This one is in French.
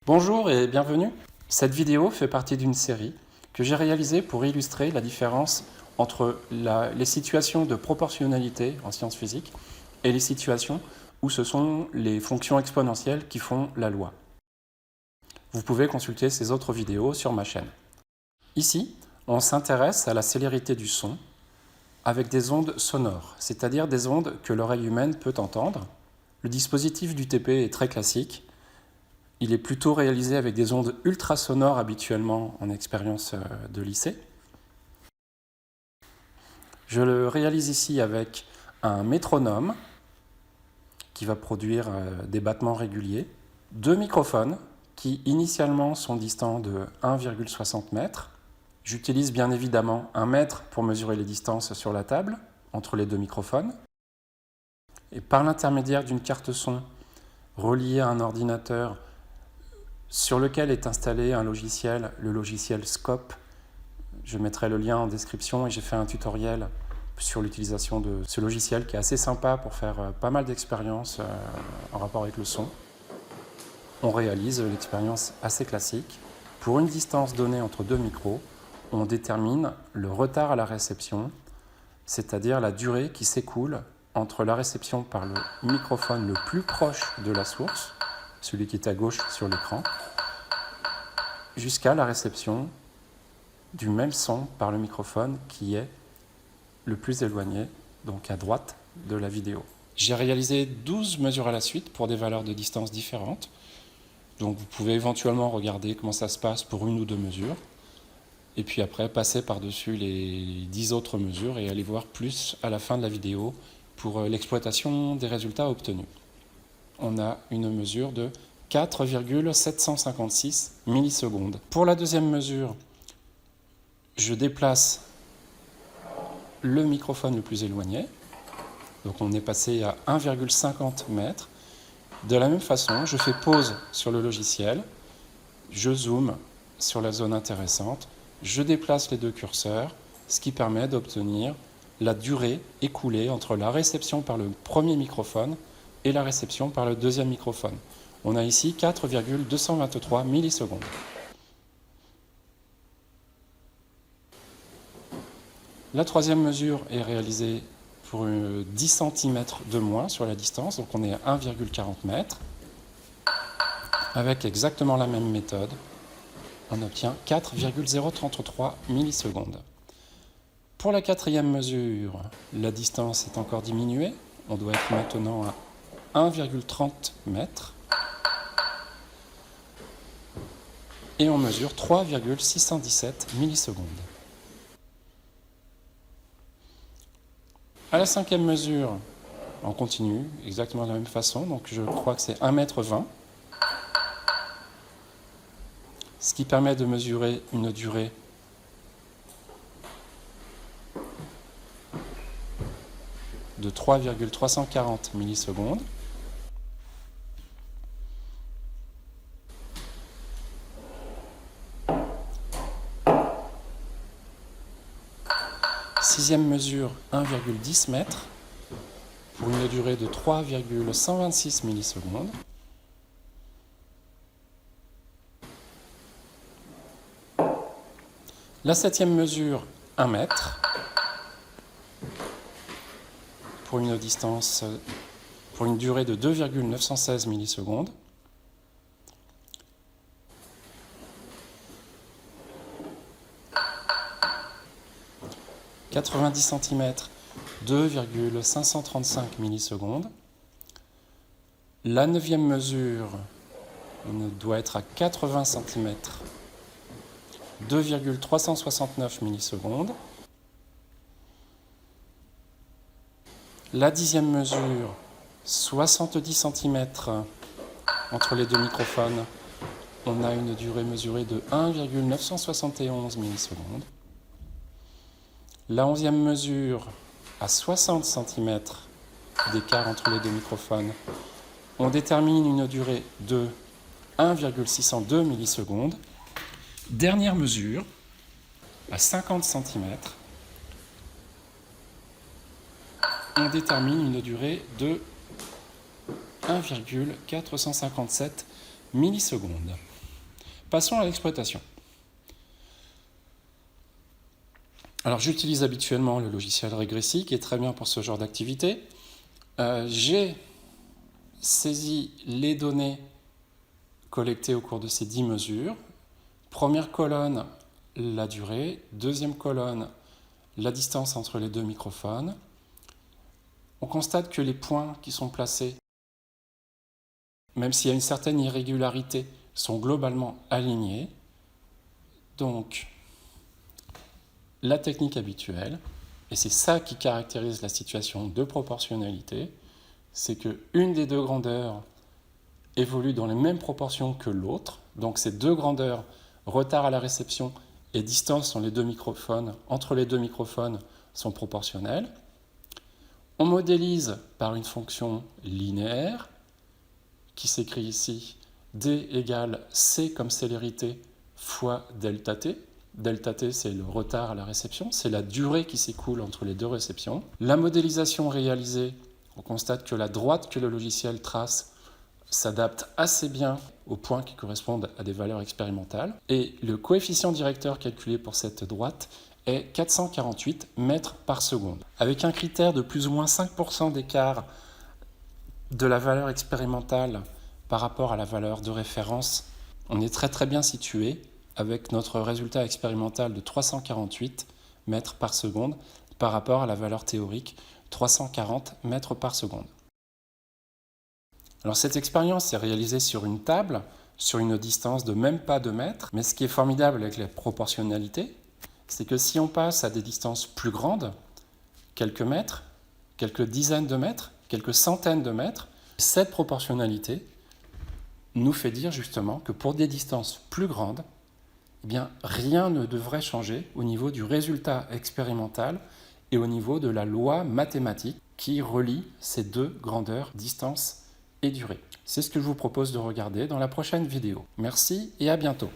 Bonjour et bienvenue. Cette vidéo fait partie d'une série que j'ai réalisée pour illustrer la différence entre les situations de proportionnalité en sciences physiques et les situations où ce sont les fonctions exponentielles qui font la loi. Vous pouvez consulter ces autres vidéos sur ma chaîne. Ici, on s'intéresse à la célérité du son avec des ondes sonores, c'est-à-dire des ondes que l'oreille humaine peut entendre. Le dispositif d'UTP est très classique. Il est plutôt réalisé avec des ondes ultrasonores habituellement en expérience de lycée. Je le réalise ici avec un métronome qui va produire des battements réguliers, deux microphones qui initialement sont distants de 1,60 m. J'utilise bien évidemment 1 mètre pour mesurer les distances sur la table entre les deux microphones. Et par l'intermédiaire d'une carte son reliée à un ordinateur sur lequel est installé un logiciel, le logiciel Scope. Je mettrai le lien en description et j'ai fait un tutoriel sur l'utilisation de ce logiciel qui est assez sympa pour faire pas mal d'expériences en rapport avec le son. On réalise l'expérience assez classique. Pour une distance donnée entre deux micros, on détermine le retard à la réception, c'est-à-dire la durée qui s'écoule entre la réception par le microphone le plus proche de la source, celui qui est à gauche sur l'écran, jusqu'à la réception du même son par le microphone qui est le plus éloigné, donc à droite de la vidéo. J'ai réalisé 12 mesures à la suite pour des valeurs de distance différentes. Donc vous pouvez éventuellement regarder comment ça se passe pour une ou deux mesures. Et puis après, passer par-dessus les 10 autres mesures et aller voir plus à la fin de la vidéo pour l'exploitation des résultats obtenus. On a une mesure de 4,756 millisecondes. Pour la deuxième mesure, je déplace le microphone le plus éloigné. Donc on est passé à 1,50 m. De la même façon, je fais pause sur le logiciel, je zoome sur la zone intéressante, je déplace les deux curseurs, ce qui permet d'obtenir la durée écoulée entre la réception par le premier microphone et la réception par le deuxième microphone. On a ici 4,223 millisecondes. La troisième mesure est réalisée pour 10 cm de moins sur la distance, donc on est à 1,40 m. Avec exactement la même méthode, on obtient 4,033 millisecondes. Pour la quatrième mesure, la distance est encore diminuée. On doit être maintenant à 1,30 m. Et on mesure 3,617 millisecondes. À la cinquième mesure, on continue exactement de la même façon, donc je crois que c'est 1,20 m, ce qui permet de mesurer une durée de 3,340 millisecondes. Sixième mesure, 1,10 m pour une durée de 3,126 millisecondes. La septième mesure, 1 m pour une distance, pour une durée de 2,916 millisecondes. « 90 cm, 2,535 millisecondes. La neuvième mesure doit être à 80 cm, 2,369 millisecondes. La dixième mesure, 70 cm entre les deux microphones. On a une durée mesurée de 1,971 millisecondes. La onzième mesure, à 60 cm d'écart entre les deux microphones, on détermine une durée de 1,602 millisecondes. Dernière mesure, à 50 cm, on détermine une durée de 1,457 millisecondes. Passons à l'exploitation. Alors j'utilise habituellement le logiciel Regressi qui est très bien pour ce genre d'activité. J'ai saisi les données collectées au cours de ces 10 mesures. Première colonne, la durée. Deuxième colonne, la distance entre les deux microphones. On constate que les points qui sont placés, même s'il y a une certaine irrégularité, sont globalement alignés. Donc, la technique habituelle, et c'est ça qui caractérise la situation de proportionnalité, c'est qu'une des deux grandeurs évolue dans les mêmes proportions que l'autre. Donc ces deux grandeurs, retard à la réception et distance entre les deux microphones, sont proportionnelles. On modélise par une fonction linéaire qui s'écrit ici D égale C comme célérité fois delta t. Delta t, c'est le retard à la réception, c'est la durée qui s'écoule entre les deux réceptions. La modélisation réalisée, on constate que la droite que le logiciel trace s'adapte assez bien aux points qui correspondent à des valeurs expérimentales. Et le coefficient directeur calculé pour cette droite est 448 mètres par seconde. Avec un critère de plus ou moins 5% d'écart de la valeur expérimentale par rapport à la valeur de référence, on est très bien situé avec notre résultat expérimental de 348 mètres par seconde par rapport à la valeur théorique 340 mètres par seconde. Alors cette expérience est réalisée sur une table, sur une distance de même pas 2 mètres, mais ce qui est formidable avec la proportionnalité, c'est que si on passe à des distances plus grandes, quelques mètres, quelques dizaines de mètres, quelques centaines de mètres, cette proportionnalité nous fait dire justement que pour des distances plus grandes, eh bien, rien ne devrait changer au niveau du résultat expérimental et au niveau de la loi mathématique qui relie ces deux grandeurs, distance et durée. C'est ce que je vous propose de regarder dans la prochaine vidéo. Merci et à bientôt.